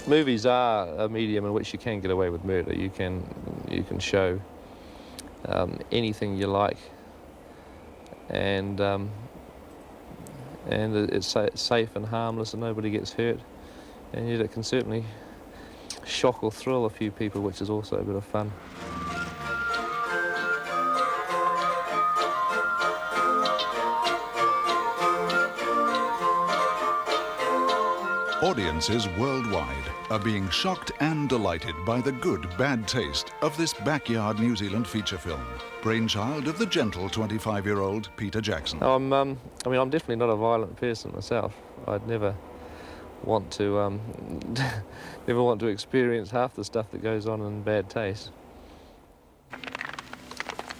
Movies are a medium in which you can get away with murder. You can show anything you like, and it's safe and harmless, and nobody gets hurt. And yet it can certainly shock or thrill a few people, which is also a bit of fun. Audiences worldwide are being shocked and delighted by the good, bad taste of this backyard New Zealand feature film, brainchild of the gentle 25-year-old Peter Jackson. I'm definitely not a violent person myself. I'd never want to experience half the stuff that goes on in bad taste.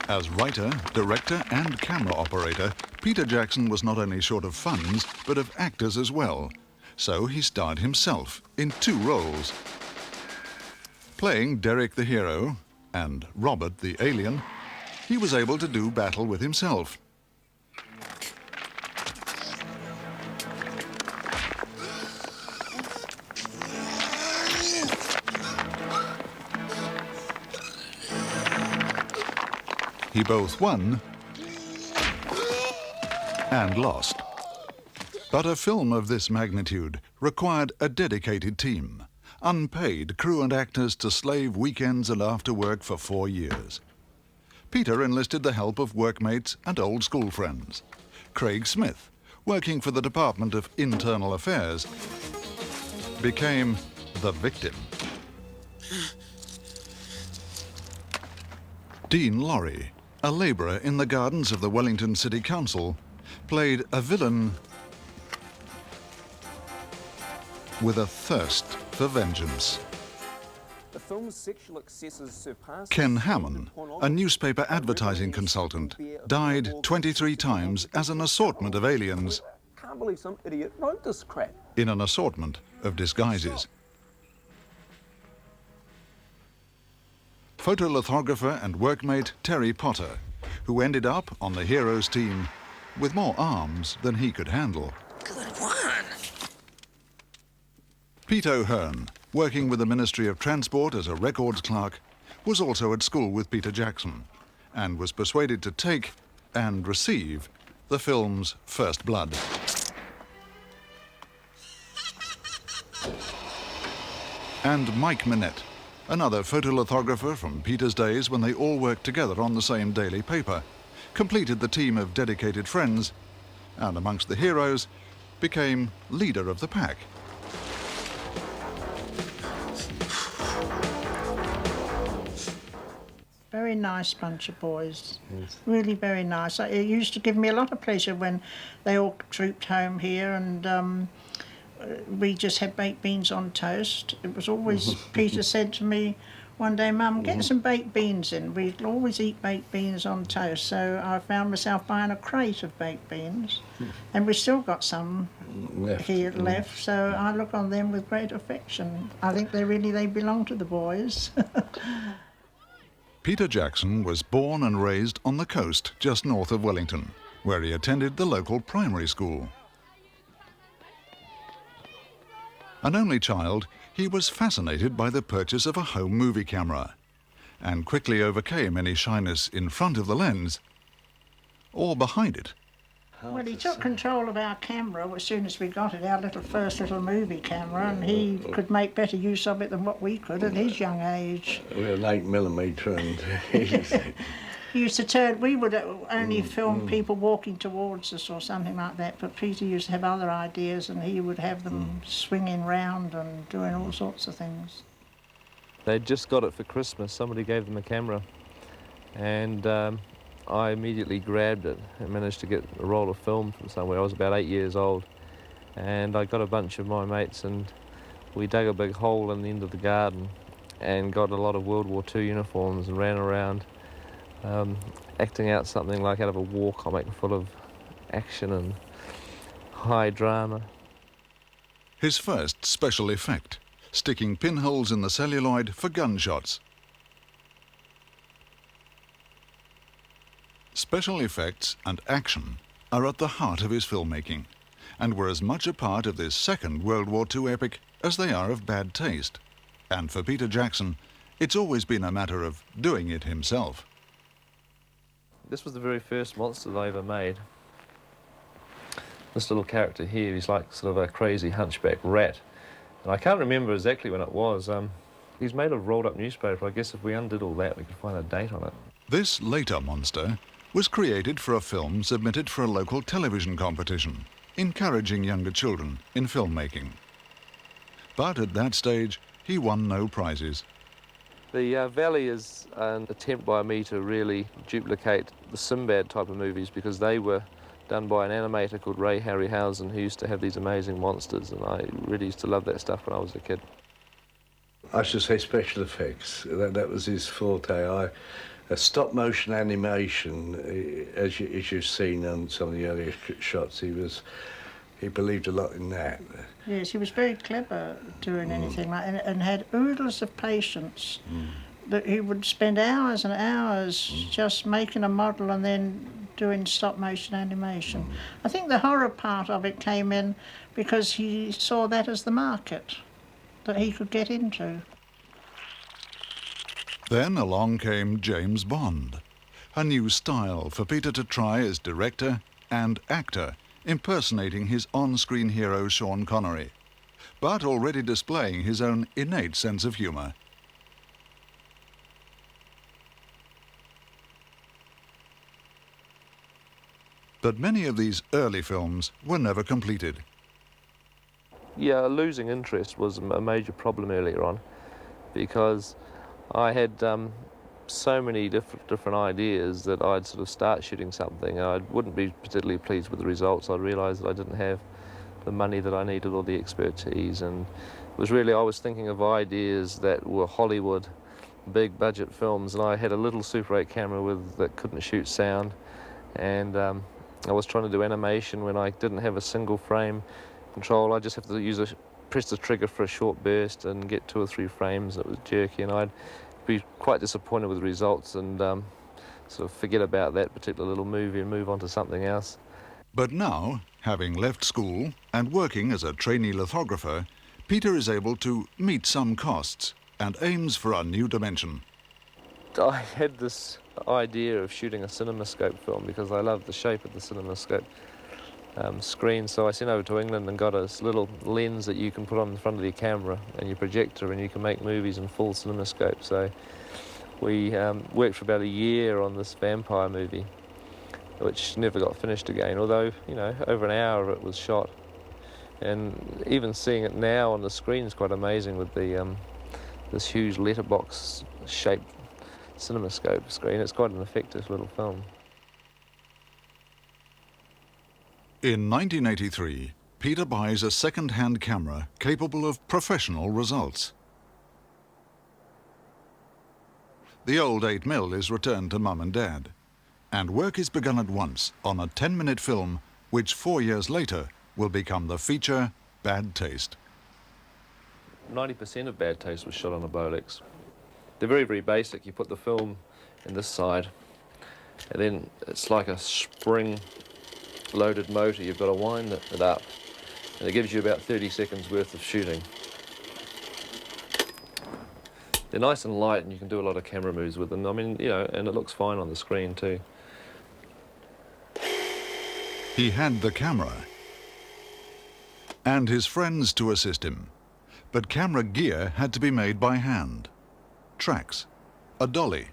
As writer, director and camera operator, Peter Jackson was not only short of funds, but of actors as well. So he starred himself in 2 roles. Playing Derek the hero and Robert the alien, he was able to do battle with himself. He both won and lost. But a film of this magnitude required a dedicated team, unpaid crew and actors to slave weekends and after work for 4 years. Peter enlisted the help of workmates and old school friends. Craig Smith, working for the Department of Internal Affairs, became the victim. Dean Laurie, a labourer in the gardens of the Wellington City Council, played a villain with a thirst for vengeance. The film's sexual excesses surpassed... Ken Hammon, a newspaper advertising consultant, died 23 times as an assortment of aliens. Can't believe some idiot wrote this crap. In an assortment of disguises. Photolithographer and workmate Terry Potter, who ended up on the hero's team with more arms than he could handle. Good one. Pete O'Hearn, working with the Ministry of Transport as a records clerk, was also at school with Peter Jackson and was persuaded to take and receive the film's first blood. And Mike Minette, another photolithographer from Peter's days when they all worked together on the same daily paper, completed the team of dedicated friends and amongst the heroes became leader of the pack. Very nice bunch of boys, yes. Really very nice. It used to give me a lot of pleasure when they all trooped home here, and we just had baked beans on toast. It was always, Peter said to me one day, Mum, get some baked beans in. We'd always eat baked beans on toast, so I found myself buying a crate of baked beans, and we've still got some left, so I look on them with great affection. I think they belong to the boys. Peter Jackson was born and raised on the coast just north of Wellington, where he attended the local primary school. An only child, he was fascinated by the purchase of a home movie camera and quickly overcame any shyness in front of the lens or behind it. Well, he took control of our camera as soon as we got it, our first little movie camera, and he could make better use of it than what we could at his young age. We're an 8mm and He used to turn, we would only film people walking towards us or something like that, but Peter used to have other ideas and he would have them swinging round and doing all sorts of things. They just got it for Christmas. Somebody gave them a camera, and I immediately grabbed it and managed to get a roll of film from somewhere. I was about 8 years old, and I got a bunch of my mates and we dug a big hole in the end of the garden and got a lot of World War II uniforms and ran around acting out something like out of a war comic full of action and high drama. His first special effect, sticking pinholes in the celluloid for gunshots. Special effects and action are at the heart of his filmmaking and were as much a part of this second World War II epic as they are of bad taste. And for Peter Jackson, it's always been a matter of doing it himself. This was the very first monster that I ever made. This little character here, he's like sort of a crazy hunchback rat. And I can't remember exactly when it was. He's made of rolled up newspaper. I guess if we undid all that, we could find a date on it. This later monster was created for a film submitted for a local television competition, encouraging younger children in filmmaking. But at that stage, he won no prizes. The Valley is an attempt by me to really duplicate the Sinbad type of movies, because they were done by an animator called Ray Hiles, who used to have these amazing monsters, and I really used to love that stuff when I was a kid. I should say special effects. That was his forte. Stop motion animation, as you've seen on some of the earlier shots, he believed a lot in that. Yes, he was very clever doing anything like that, and had oodles of patience. That he would spend hours and hours just making a model and then doing stop motion animation. I think the horror part of it came in because he saw that as the market that he could get into. Then along came James Bond, a new style for Peter to try as director and actor, impersonating his on-screen hero Sean Connery, but already displaying his own innate sense of humour. But many of these early films were never completed. Yeah, losing interest was a major problem earlier on, because I had so many different ideas that I'd sort of start shooting something and I wouldn't be particularly pleased with the results. I'd realise that I didn't have the money that I needed or the expertise, and it was really, I was thinking of ideas that were Hollywood big budget films, and I had a little Super 8 camera that couldn't shoot sound, and I was trying to do animation when I didn't have a single frame control. I just have to press the trigger for a short burst and get 2 or 3 frames. It was jerky, and I'd be quite disappointed with the results and sort of forget about that particular little movie and move on to something else. But now, having left school and working as a trainee lithographer, Peter is able to meet some costs and aims for a new dimension. I had this idea of shooting a CinemaScope film because I love the shape of the CinemaScope screen, so I sent over to England and got this little lens that you can put on the front of your camera and your projector, and you can make movies in full CinemaScope. So we worked for about a year on this vampire movie, which never got finished again, although, you know, over an hour of it was shot. And even seeing it now on the screen is quite amazing with the this huge letterbox shaped CinemaScope screen. It's quite an effective little film. In 1983, Peter buys a second-hand camera capable of professional results. The old 8mm is returned to Mum and Dad, and work is begun at once on a 10-minute film which 4 years later will become the feature Bad Taste. 90% of Bad Taste was shot on a Bolex. They're very, very basic. You put the film in this side, and then it's like a spring-loaded motor. You've got to wind it up, and it gives you about 30 seconds worth of shooting. They're nice and light, and you can do a lot of camera moves with them. I mean, you know, and it looks fine on the screen too. He had the camera and his friends to assist him, but camera gear had to be made by hand. Tracks, a dolly,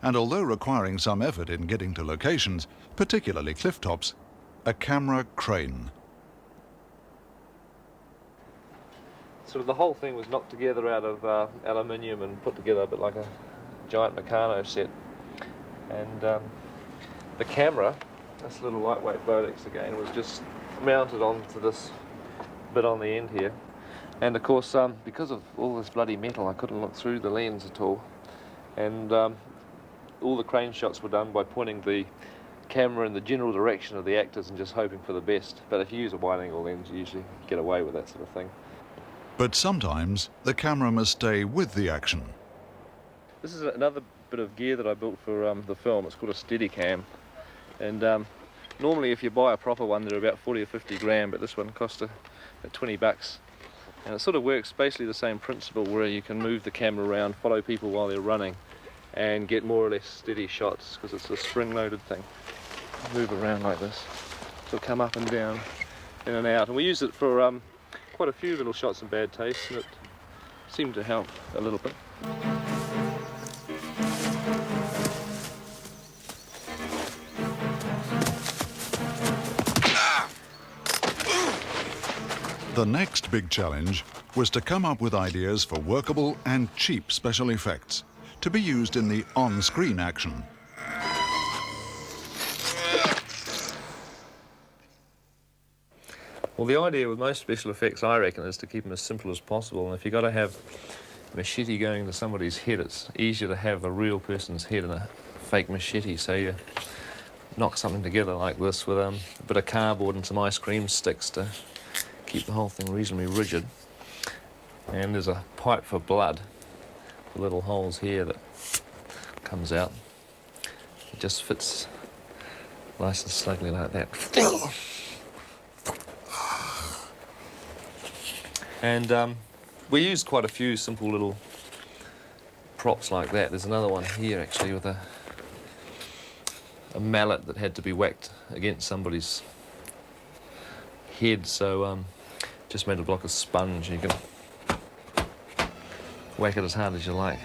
and although requiring some effort in getting to locations, particularly cliff tops, a camera crane. Sort of the whole thing was knocked together out of aluminium and put together a bit like a giant Meccano set. And the camera, this little lightweight Bolex again, was just mounted onto this bit on the end here. And of course, because of all this bloody metal, I couldn't look through the lens at all. And all the crane shots were done by pointing the camera in the general direction of the actors and just hoping for the best. But if you use a wide-angle lens, you usually get away with that sort of thing. But sometimes the camera must stay with the action. This is another bit of gear that I built for the film. It's called a Steadicam. And normally if you buy a proper one, they're about 40 or 50 grand, but this one cost about $20. And it sort of works basically the same principle, where you can move the camera around, follow people while they're running, and get more or less steady shots, because it's a spring-loaded thing. Move around like this. So it'll come up and down, in and out. And we use it for quite a few little shots in Bad Taste, and it seemed to help a little bit. The next big challenge was to come up with ideas for workable and cheap special effects to be used in the on-screen action. Well, the idea with most special effects, I reckon, is to keep them as simple as possible. And if you've got to have a machete going to somebody's head, it's easier to have a real person's head in a fake machete. So you knock something together like this with a bit of cardboard and some ice cream sticks to keep the whole thing reasonably rigid. And there's a pipe for blood, the little holes here that comes out. It just fits nice and snugly like that. And we used quite a few simple little props like that. There's another one here actually with a mallet that had to be whacked against somebody's head, so just made a block of sponge. You can whack it as hard as you like.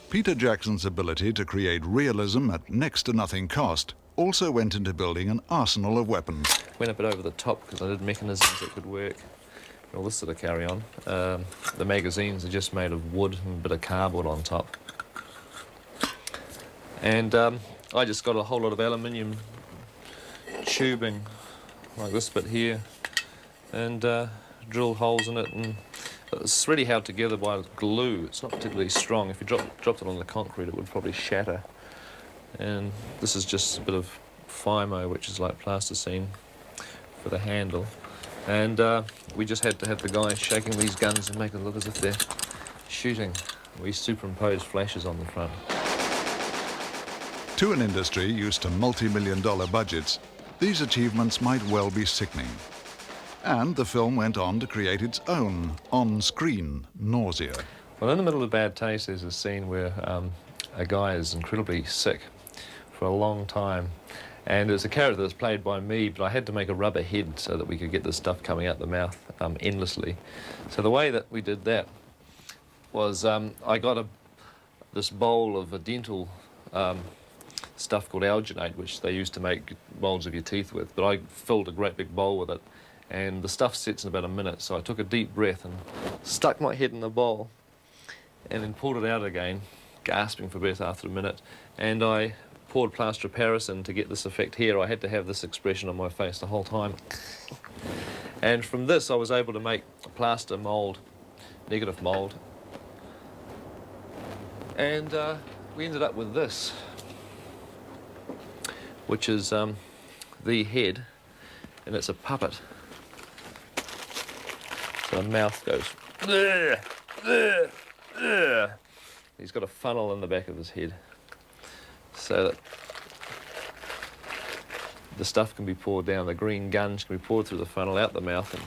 Peter Jackson's ability to create realism at next to nothing cost also went into building an arsenal of weapons. Went a bit over the top because I did mechanisms that could work. All this sort of carry on. The magazines are just made of wood and a bit of cardboard on top. And I just got a whole lot of aluminium tubing, like this bit here, and drilled holes in it, and it's really held together by glue. It's not particularly strong. If you dropped it on the concrete, it would probably shatter. And this is just a bit of Fimo, which is like plasticine, for the handle. And we just had to have the guys shaking these guns and make it look as if they're shooting. We superimposed flashes on the front. To an industry used to multi-million-dollar budgets, these achievements might well be sickening. And the film went on to create its own on-screen nausea. Well, in the middle of Bad Taste, there's a scene where a guy is incredibly sick for a long time. And there's a character that's played by me, but I had to make a rubber head so that we could get the stuff coming out the mouth endlessly. So the way that we did that was I got this bowl of a dental stuff called alginate, which they used to make molds of your teeth with, but I filled a great big bowl with it, and the stuff sets in about a minute. So I took a deep breath and stuck my head in the bowl and then pulled it out again, gasping for breath after a minute, and I poured plaster of Paris in to get this effect here. I had to have this expression on my face the whole time. And from this I was able to make a plaster mould, negative mould, and we ended up with this, which is the head, and it's a puppet. So the mouth goes, he's got a funnel in the back of his head, so that the stuff can be poured down, the green gunge can be poured through the funnel, out the mouth, and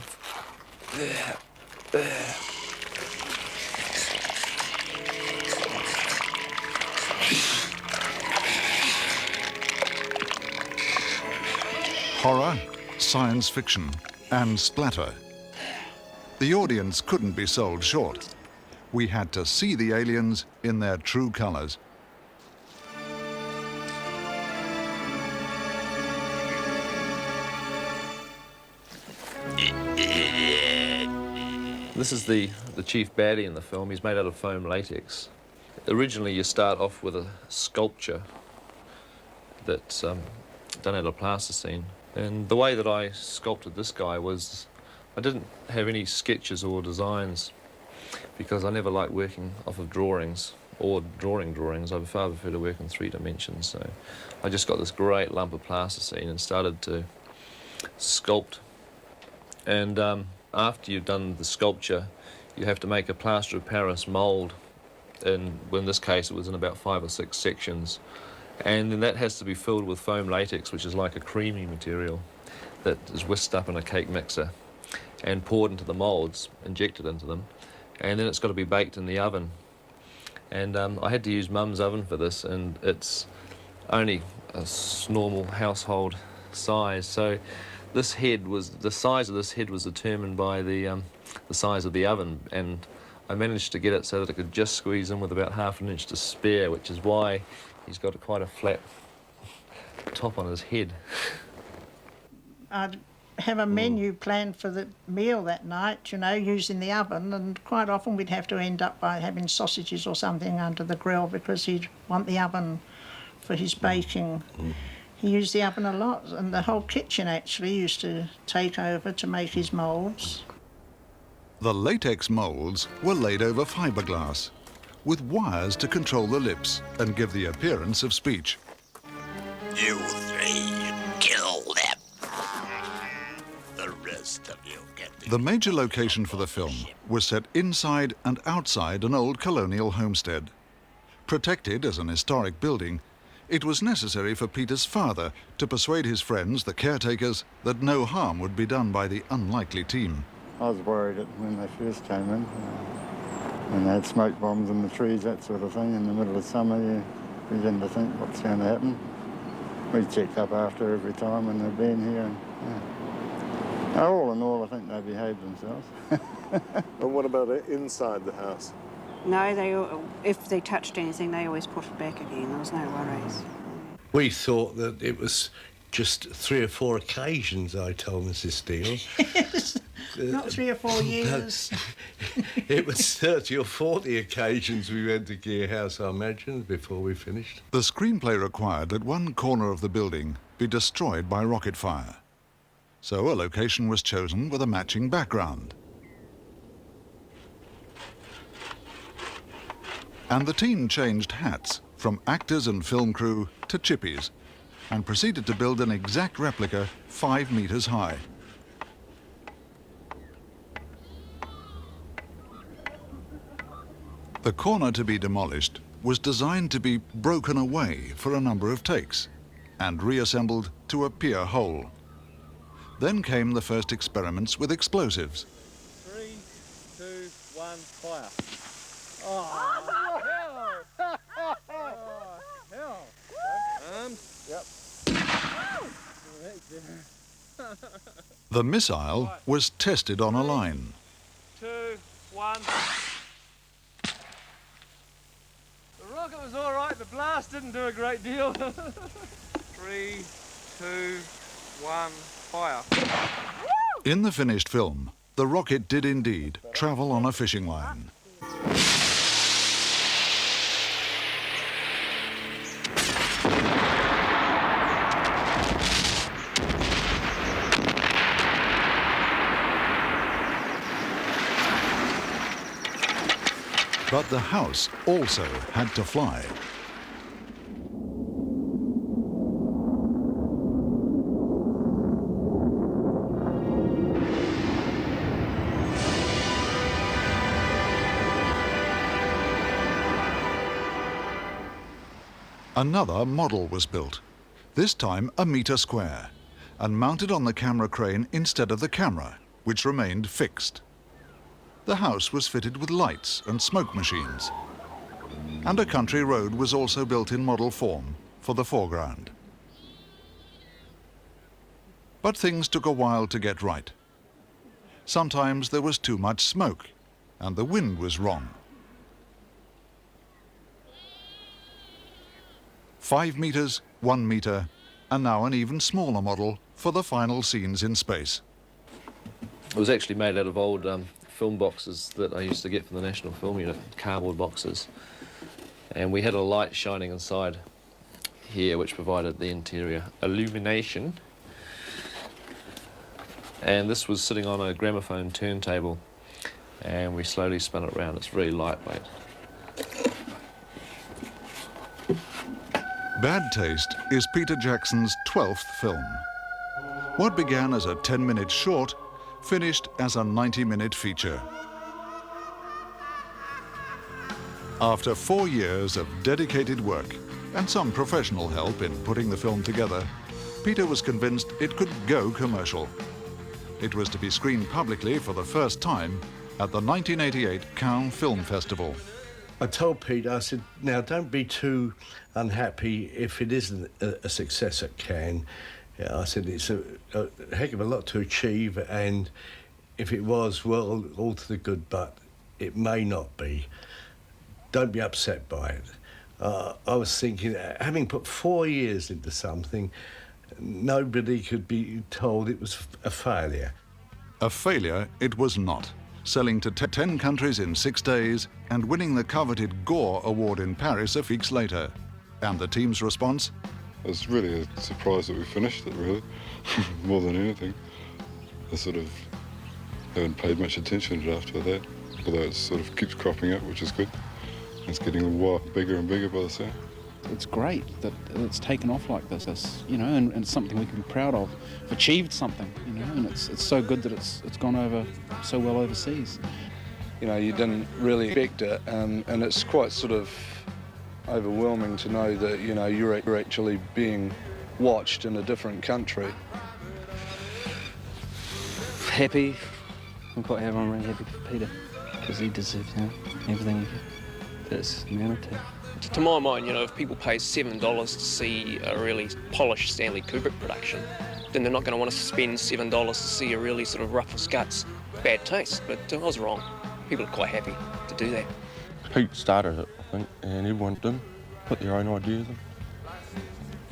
Horror, science fiction, and splatter. The audience couldn't be sold short. We had to see the aliens in their true colors. This is the chief baddie in the film. He's made out of foam latex. Originally you start off with a sculpture that's done out of plasticine. And the way that I sculpted this guy was, I didn't have any sketches or designs because I never liked working off of drawings or drawing drawings. I far prefer to work in 3 dimensions. So I just got this great lump of plasticine and started to sculpt. And after you've done the sculpture, you have to make a plaster of Paris mould. And in this case, it was in about 5 or 6 sections. And then that has to be filled with foam latex, which is like a creamy material that is whisked up in a cake mixer and poured into the moulds, injected into them, and then it's got to be baked in the oven. And I had to use Mum's oven for this, and it's only a normal household size, so the size of this head was determined by the size of the oven, and I managed to get it so that it could just squeeze in with about ½ an inch to spare, which is why he's got quite a flat top on his head. I'd have a menu planned for the meal that night, you know, using the oven, and quite often we'd have to end up by having sausages or something under the grill because he'd want the oven for his baking. He used the oven a lot, and the whole kitchen actually used to take over to make his moulds. The latex moulds were laid over fiberglass, with wires to control the lips and give the appearance of speech. You three, kill them. The rest of you get The major location for the film was set inside and outside an old colonial homestead. Protected as an historic building, it was necessary for Peter's father to persuade his friends, the caretakers, that no harm would be done by the unlikely team. I was worried when they first came in, when they had smoke bombs in the trees, that sort of thing, in the middle of summer. You begin to think what's going to happen. We checked up after every time when they've been here. And, all in all, I think they behaved themselves. And what about inside the house? No, if they touched anything, they always put it back again. There was no worries. We thought that it was just 3 or 4 occasions, I told Mrs. Steele. Yes, not 3 or 4 years. It was 30 or 40 occasions we went to Gear House, I imagine, before we finished. The screenplay required that one corner of the building be destroyed by rocket fire. So a location was chosen with a matching background. And the team changed hats from actors and film crew to chippies and proceeded to build an exact replica 5 meters high. The corner to be demolished was designed to be broken away for a number of takes and reassembled to appear whole. Then came the first experiments with explosives. 3, 2, 1, fire. Yep. The missile was tested on a line. 2, 1. The rocket was all right, the blast didn't do a great deal. 3, 2, 1, fire. In the finished film, the rocket did indeed travel on a fishing line. But the house also had to fly. Another model was built, this time a metre square, and mounted on the camera crane instead of the camera, which remained fixed. The house was fitted with lights and smoke machines, and a country road was also built in model form for the foreground. But things took a while to get right. Sometimes there was too much smoke, and the wind was wrong. 5 meters, 1 meter, and now an even smaller model for the final scenes in space. It was actually made out of old film boxes that I used to get from the National Film Unit, cardboard boxes. And we had a light shining inside here which provided the interior illumination. And this was sitting on a gramophone turntable, and we slowly spun it around. It's very lightweight. Bad Taste is Peter Jackson's 12th film. What began as a 10-minute short finished as a 90-minute feature. After 4 years of dedicated work, and some professional help in putting the film together, Peter was convinced it could go commercial. It was to be screened publicly for the first time at the 1988 Cannes Film Festival. I told Peter, I said, now don't be too unhappy if it isn't a success at Cannes. Yeah, I said, it's a heck of a lot to achieve, and if it was, well, all to the good, but it may not be. Don't be upset by it. I was thinking, having put 4 years into something, nobody could be told it was a failure. A failure it was not, selling to 10 countries in 6 days and winning the coveted Gore Award in Paris a few weeks later. And the team's response? It was really a surprise that we finished it, really, more than anything. I sort of haven't paid much attention to it after that, although it sort of keeps cropping up, which is good. It's getting a while bigger and bigger by the sound. It's great that it's taken off like this, you know, and it's something we can be proud of. We've achieved something, you know, and it's so good that it's gone over so well overseas. You know, you didn't really expect it, and it's quite sort of overwhelming to know that, you know, you're actually being watched in a different country. Happy. I'm quite happy. I'm really happy for Peter, because he deserves, you know, everything that's humanity. To my mind, you know, if people pay $7 to see a really polished Stanley Kubrick production, then they're not going to want to spend $7 to see a really sort of rough as guts bad taste. But I was wrong. People are quite happy to do that. Pete started it, I think, and everyone did put their own ideas in.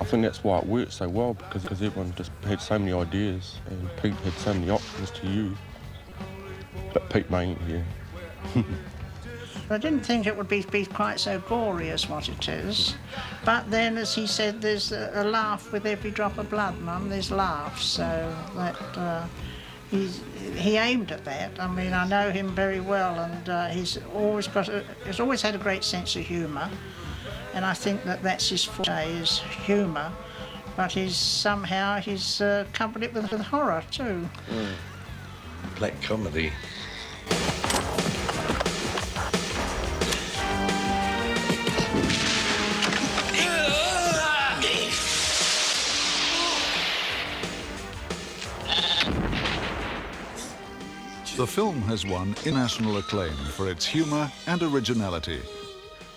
I think that's why it worked so well, because everyone just had so many ideas and Pete had so many options to use. But Pete made it, yeah. I didn't think it would be quite so gory as what it is. But then, as he said, there's a laugh with every drop of blood, Mum. There's laughs, so that he aimed at that. I mean, I know him very well, and he's always had a great sense of humour. And I think that's his forte, is humour. But he's coupled it with horror too. Black comedy. The film has won international acclaim for its humour and originality,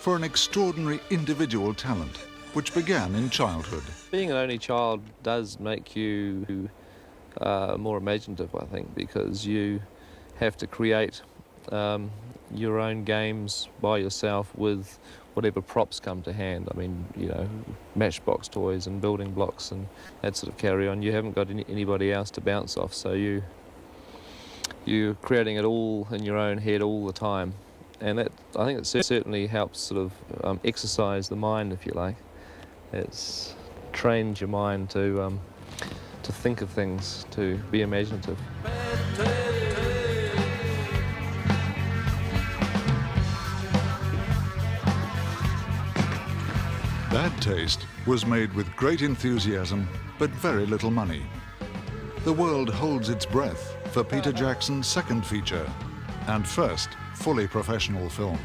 for an extraordinary individual talent, which began in childhood. Being an only child does make you more imaginative, I think, because you have to create your own games by yourself with whatever props come to hand. I mean, you know, matchbox toys and building blocks and that sort of carry on. You haven't got anybody else to bounce off, so you're creating it all in your own head all the time. And that, I think it certainly helps sort of exercise the mind, if you like. It's trained your mind to think of things, to be imaginative. Bad Taste was made with great enthusiasm, but very little money. The world holds its breath for Peter Jackson's second feature and first fully professional film.